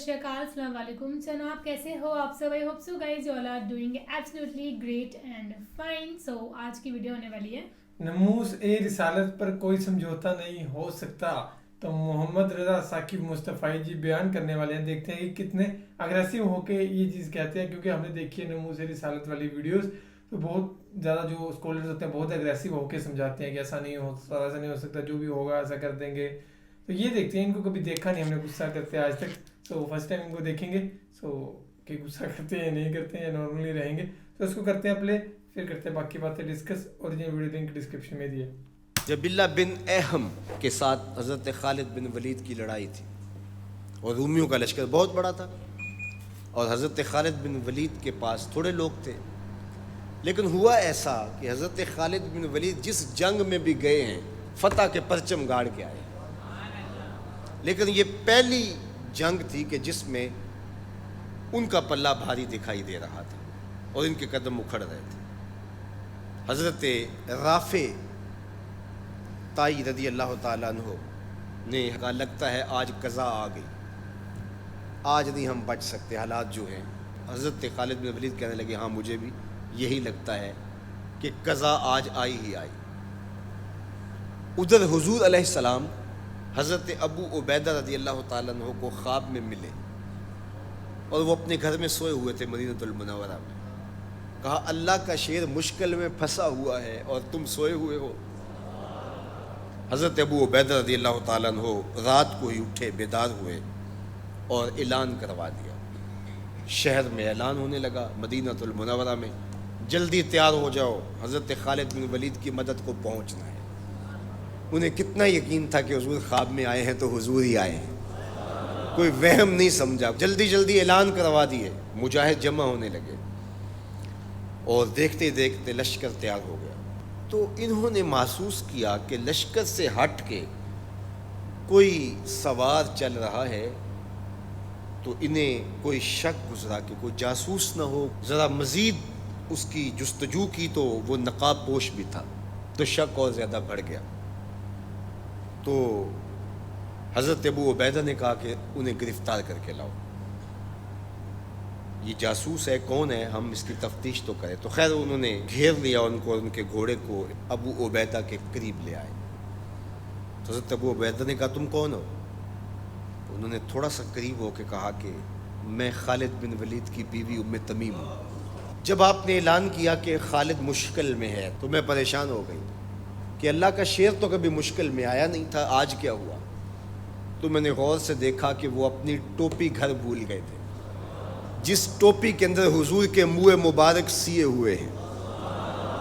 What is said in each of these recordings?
شری اکال، السلام علیکم. سنو آپ کیسے ہو آپ سب؟ I hope so guys you all are doing absolutely great and fine. So آج کی ویڈیو ہونے والی ہے ناموس رسالت پر کوئی سمجھوتا نہیں ہو سکتا. تو محمد رضا ثاقب مصطفی جی بیان کرنے والے ہیں. دیکھتے ہیں کہ کتنے اگریسو ہو کے یہ چیز کہتے ہیں، کیونکہ ہم نے دیکھی ہے ناموس رسالت والی ویڈیوز، تو بہت زیادہ جو اسکالرز ہوتے ہیں بہت اگریسو ہو کے سمجھاتے ہیں کہ ایسا نہیں ہو سکتا، جو بھی ہوگا ایسا کر دیں گے. تو یہ دیکھتے ہیں، ان کو کبھی دیکھا نہیں ہم نے غصہ کرتے آج تک. سو فرسٹ ٹائم ان کو دیکھیں گے، سو کہ غصہ کرتے ہیں یا نہیں کرتے ہیں یا نارملی رہیں گے. تو اس کو کرتے ہیں پلے، پھر کرتے ہیں باقی باتیں ڈسکس. اور یہ ویڈیو لنک ڈسکرپشن میں دی ہے. جبلہ بن ایہم کے ساتھ حضرت خالد بن ولید کی لڑائی تھی، اور رومیوں کا لشکر بہت بڑا تھا، اور حضرت خالد بن ولید کے پاس تھوڑے لوگ تھے. لیکن ہوا ایسا کہ حضرت خالد بن ولید جس جنگ میں بھی گئے ہیں فتح کے پرچم گاڑ کے آئے. لیکن یہ پہلی جنگ تھی کہ جس میں ان کا پلہ بھاری دکھائی دے رہا تھا اور ان کے قدم اکھڑ رہے تھے. حضرت رافع تائی رضی اللہ تعالیٰ عنہ نے کہا لگتا ہے آج قضا آ گئی، آج نہیں ہم بچ سکتے، حالات جو ہیں. حضرت خالد بن ولید کہنے لگے ہاں مجھے بھی یہی لگتا ہے کہ قضا آج آئی ہی آئی. ادھر حضور علیہ السلام حضرت ابو عبیدہ رضی اللہ تعالیٰ عنہ کو خواب میں ملے، اور وہ اپنے گھر میں سوئے ہوئے تھے مدینہ المنورہ میں. کہا اللہ کا شیر مشکل میں پھنسا ہوا ہے اور تم سوئے ہوئے ہو. حضرت ابو عبیدہ رضی اللہ تعالیٰ عنہ رات کو ہی اٹھے، بیدار ہوئے اور اعلان کروا دیا. شہر میں اعلان ہونے لگا مدینہ المنورہ میں، جلدی تیار ہو جاؤ، حضرت خالد بن ولید کی مدد کو پہنچنا ہے. انہیں کتنا یقین تھا کہ حضور خواب میں آئے ہیں تو حضور ہی آئے ہیں، کوئی وہم نہیں سمجھا. جلدی جلدی اعلان کروا دیے، مجاہد جمع ہونے لگے، اور دیکھتے دیکھتے لشکر تیار ہو گیا. تو انہوں نے محسوس کیا کہ لشکر سے ہٹ کے کوئی سوار چل رہا ہے، تو انہیں کوئی شک گزرا کہ کوئی جاسوس نہ ہو. ذرا مزید اس کی جستجو کی تو وہ نقاب پوش بھی تھا، تو شک اور زیادہ بڑھ گیا. تو حضرت ابو عبیدہ نے کہا کہ انہیں گرفتار کر کے لاؤ، یہ جاسوس ہے، کون ہے، ہم اس کی تفتیش تو کریں. تو خیر انہوں نے گھیر لیا ان کو، ان کے گھوڑے کو ابو عبیدہ کے قریب لے آئے. تو حضرت ابو عبیدہ نے کہا تم کون ہو؟ تو انہوں نے تھوڑا سا قریب ہو کے کہا کہ میں خالد بن ولید کی بیوی ام تمیم ہوں. جب آپ نے اعلان کیا کہ خالد مشکل میں ہے تو میں پریشان ہو گئی کہ اللہ کا شیر تو کبھی مشکل میں آیا نہیں تھا، آج کیا ہوا؟ تو میں نے غور سے دیکھا کہ وہ اپنی ٹوپی گھر بھول گئے تھے، جس ٹوپی کے اندر حضور کے منہ مبارک سیے ہوئے ہیں،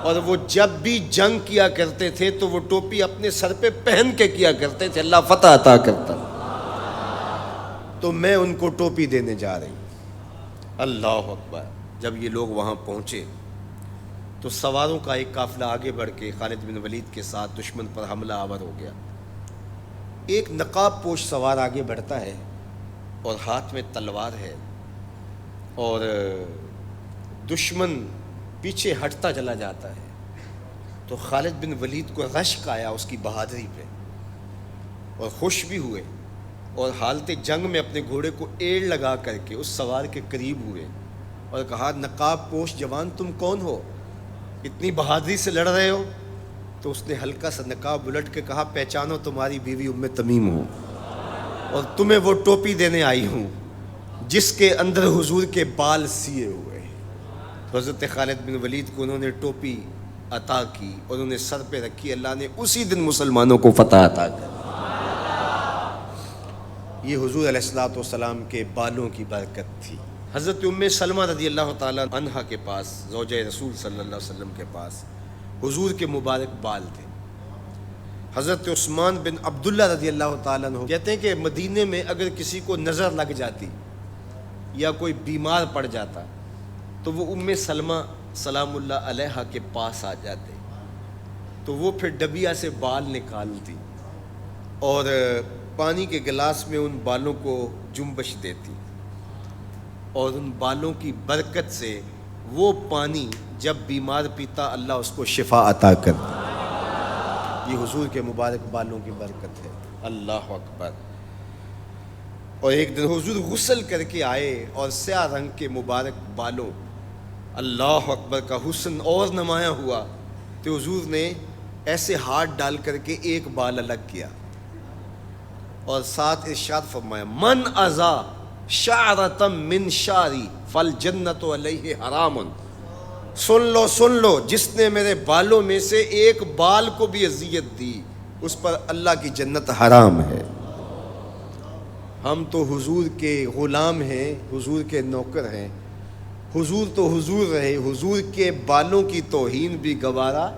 اور وہ جب بھی جنگ کیا کرتے تھے تو وہ ٹوپی اپنے سر پہ پہن کے کیا کرتے تھے، اللہ فتح عطا کرتا. تو میں ان کو ٹوپی دینے جا رہی. اللہ اکبر. جب یہ لوگ وہاں پہنچے تو سواروں کا ایک قافلہ آگے بڑھ کے خالد بن ولید کے ساتھ دشمن پر حملہ آور ہو گیا. ایک نقاب پوش سوار آگے بڑھتا ہے اور ہاتھ میں تلوار ہے، اور دشمن پیچھے ہٹتا چلا جاتا ہے. تو خالد بن ولید کو رشک آیا اس کی بہادری پہ، اور خوش بھی ہوئے، اور حالت جنگ میں اپنے گھوڑے کو ایڑ لگا کر کے اس سوار کے قریب ہوئے اور کہا نقاب پوش جوان تم کون ہو، اتنی بہادری سے لڑ رہے ہو؟ تو اس نے ہلکا سا نقاب الٹ کے کہا پہچانو تمہاری بیوی ام تمیم ہوں، اور تمہیں وہ ٹوپی دینے آئی ہوں جس کے اندر حضور کے بال سیے ہوئے. تو حضرت خالد بن ولید کو انہوں نے ٹوپی عطا کی اور انہیں سر پہ رکھی. اللہ نے اسی دن مسلمانوں کو فتح عطا کی. یہ حضور علیہ الصلوۃ والسلام کے بالوں کی برکت تھی. حضرت ام سلمہ رضی اللہ تعالیٰ عنہا کے پاس، زوجہ رسول صلی اللہ علیہ وسلم کے پاس حضور کے مبارک بال تھے. حضرت عثمان بن عبداللہ رضی اللہ تعالیٰ عنہ کہتے ہیں کہ مدینے میں اگر کسی کو نظر لگ جاتی یا کوئی بیمار پڑ جاتا تو وہ ام سلمہ سلام اللہ علیہا کے پاس آ جاتے، تو وہ پھر ڈبیا سے بال نکالتی اور پانی کے گلاس میں ان بالوں کو جنبش دیتی، اور ان بالوں کی برکت سے وہ پانی جب بیمار پیتا اللہ اس کو شفا عطا کرتا. یہ حضور کے مبارک بالوں کی برکت ہے. اللہ اکبر. اور ایک دن حضور غسل کر کے آئے اور سیاہ رنگ کے مبارک بالوں، اللہ اکبر کا حسن اور نمایاں ہوا، تو حضور نے ایسے ہاتھ ڈال کر کے ایک بال الگ کیا اور ساتھ ارشاد فرمایا من ازا شعرتم من شعری فالجنت علیہ حرام۔ سن لو جس نے میرے بالوں میں سے ایک بال کو بھی اذیت دی اس پر اللہ کی جنت حرام ہے۔ ہم تو حضور کے غلام ہیں، حضور کے نوکر ہیں، حضور تو حضور رہے، حضور کے بالوں کی توہین بھی گوارا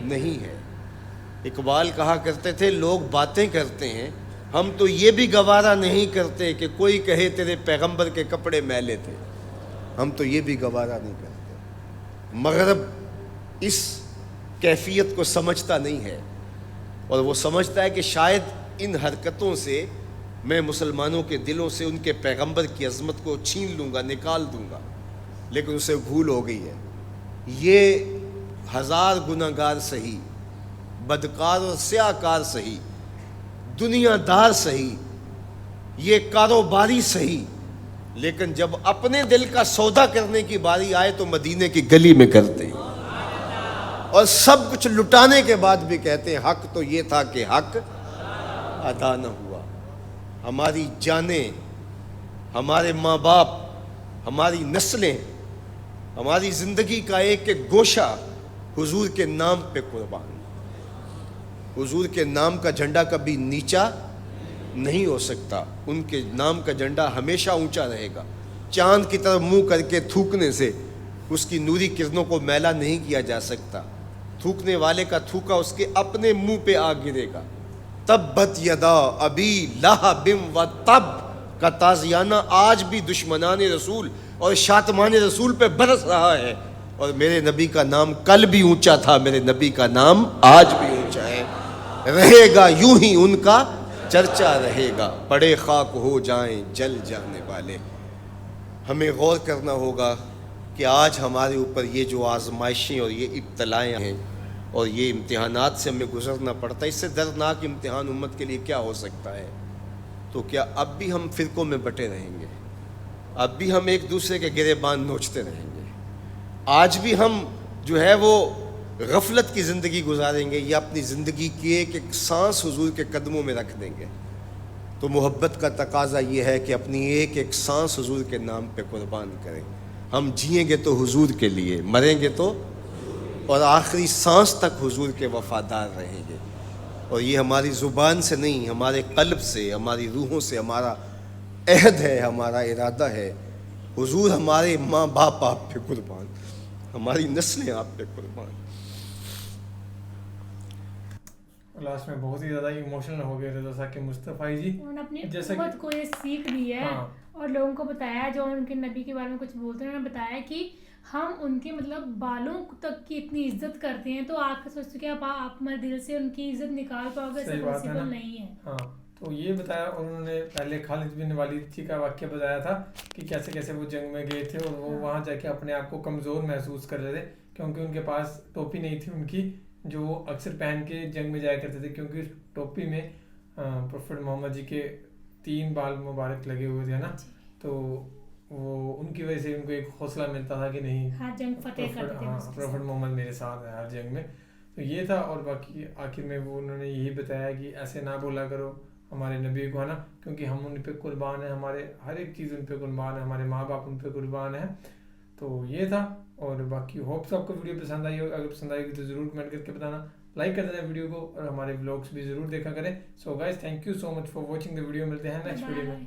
نہیں ہے۔ اقبال کہا کرتے تھے لوگ باتیں کرتے ہیں، ہم تو یہ بھی گوارا نہیں کرتے کہ کوئی کہے تیرے پیغمبر کے کپڑے میلے تھے، ہم تو یہ بھی گوارا نہیں کرتے۔ مغرب اس کیفیت کو سمجھتا نہیں ہے، اور وہ سمجھتا ہے کہ شاید ان حرکتوں سے میں مسلمانوں کے دلوں سے ان کے پیغمبر کی عظمت کو چھین لوں گا، نکال دوں گا، لیکن اسے بھول ہو گئی ہے۔ یہ ہزار گناہ گار سہی، بدکار اور سیاہ کار سہی، دنیا دار سہی، یہ کاروباری سہی، لیکن جب اپنے دل کا سودا کرنے کی باری آئے تو مدینے کی گلی میں کرتے ہیں، اور سب کچھ لٹانے کے بعد بھی کہتے ہیں حق تو یہ تھا کہ حق ادا نہ ہوا۔ ہماری جانیں، ہمارے ماں باپ، ہماری نسلیں، ہماری زندگی کا ایک ایک گوشہ حضور کے نام پہ قربان۔ حضور کے نام کا جھنڈا کبھی نیچا نہیں ہو سکتا، ان کے نام کا جھنڈا ہمیشہ اونچا رہے گا۔ چاند کی طرف منہ کر کے تھوکنے سے اس کی نوری کرنوں کو میلا نہیں کیا جا سکتا، تھوکنے والے کا تھوکا اس کے اپنے منہ پہ آ گرے گا۔ تبت یدا ابی لہب و تب کا تازیانہ آج بھی دشمنان رسول اور شاتمان رسول پہ برس رہا ہے، اور میرے نبی کا نام کل بھی اونچا تھا، میرے نبی کا نام آج بھی اونچا ہے، رہے گا یوں ہی ان کا چرچا رہے گا، پڑے خاک ہو جائیں جل جانے والے۔ ہمیں غور کرنا ہوگا کہ آج ہمارے اوپر یہ جو آزمائشیں اور یہ ابتلائیں ہیں اور یہ امتحانات سے ہمیں گزرنا پڑتا ہے، اس سے دردناک امتحان امت کے لیے کیا ہو سکتا ہے؟ تو کیا اب بھی ہم فرقوں میں بٹے رہیں گے؟ اب بھی ہم ایک دوسرے کے گریبان نوچتے رہیں گے؟ آج بھی ہم جو ہے وہ غفلت کی زندگی گزاریں گے، یا اپنی زندگی کی ایک ایک سانس حضور کے قدموں میں رکھ دیں گے؟ تو محبت کا تقاضا یہ ہے کہ اپنی ایک ایک سانس حضور کے نام پہ قربان کریں۔ ہم جئیں گے تو حضور کے لیے، مریں گے تو، اور آخری سانس تک حضور کے وفادار رہیں گے۔ اور یہ ہماری زبان سے نہیں، ہمارے قلب سے، ہماری روحوں سے ہمارا عہد ہے، ہمارا ارادہ ہے۔ حضور ہمارے ماں باپ آپ پہ قربان، ہماری نسلیں آپ پہ قربان۔ لاسٹ میں بہت ہی زیادہ ایموشنل ہو گئے رضا ثاقب مصطفی جی، انہوں نے اپنی جیسا کہ امت کو یہ سیکھ دی ہے، اور لوگوں کو بتایا جو ان کے نبی کے بارے میں کچھ بولتے ہیں، انہوں نے بتایا کہ ہم ان کے مطلب بالوں تک کی اتنی عزت کرتے ہیں، تو آپ سوچتے کہ آپ ہمارے دل سے ان کی عزت نکال پاؤ گے، ایسا پاسبل نہیں ہے۔ ہاں تو یہ بتایا، اور انہوں نے پہلے خالد بن ولید جی کا واقعہ بتایا تھا کہ کیسے کیسے وہ جنگ میں گئے تھے، اور وہ وہاں جا کے اپنے آپ کو کمزور محسوس کر رہے تھے، کیونکہ ان کے پاس ٹوپی نہیں تھی ان کی، جو وہ اکثر پہن کے جنگ میں جایا کرتے تھے، کیونکہ اس ٹوپی میں پروفٹ محمد جی کے 3 بال مبارک لگے ہوئے تھے نا، تو وہ ان کی وجہ سے ان کو ایک حوصلہ ملتا تھا کہ نہیں ہر جنگ فتح کرتے تھے، پروفٹ محمد میرے ساتھ ہے ہر جنگ میں۔ تو یہ تھا، اور باقی آخر میں وہ انہوں نے یہی بتایا کہ ایسے نہ بولا کرو ہمارے نبی کو، ہے نا، کیونکہ ہم ان پہ قربان ہیں، ہمارے ہر ایک چیز ان پہ قربان ہے، ہمارے ماں باپ ان پہ قربان ہیں۔ تو یہ تھا، اور باقی ہوپس آپ کو ویڈیو پسند آئی ہو، اگر پسند آئی ہوگی تو ضرور کمنٹ کر کے بتانا، لائک کر دینا ویڈیو کو، اور ہمارے ولاگس بھی ضرور دیکھا کریں۔ So guys thank you so much for watching the video, ملتے ہیں نیکسٹ ویڈیو میں۔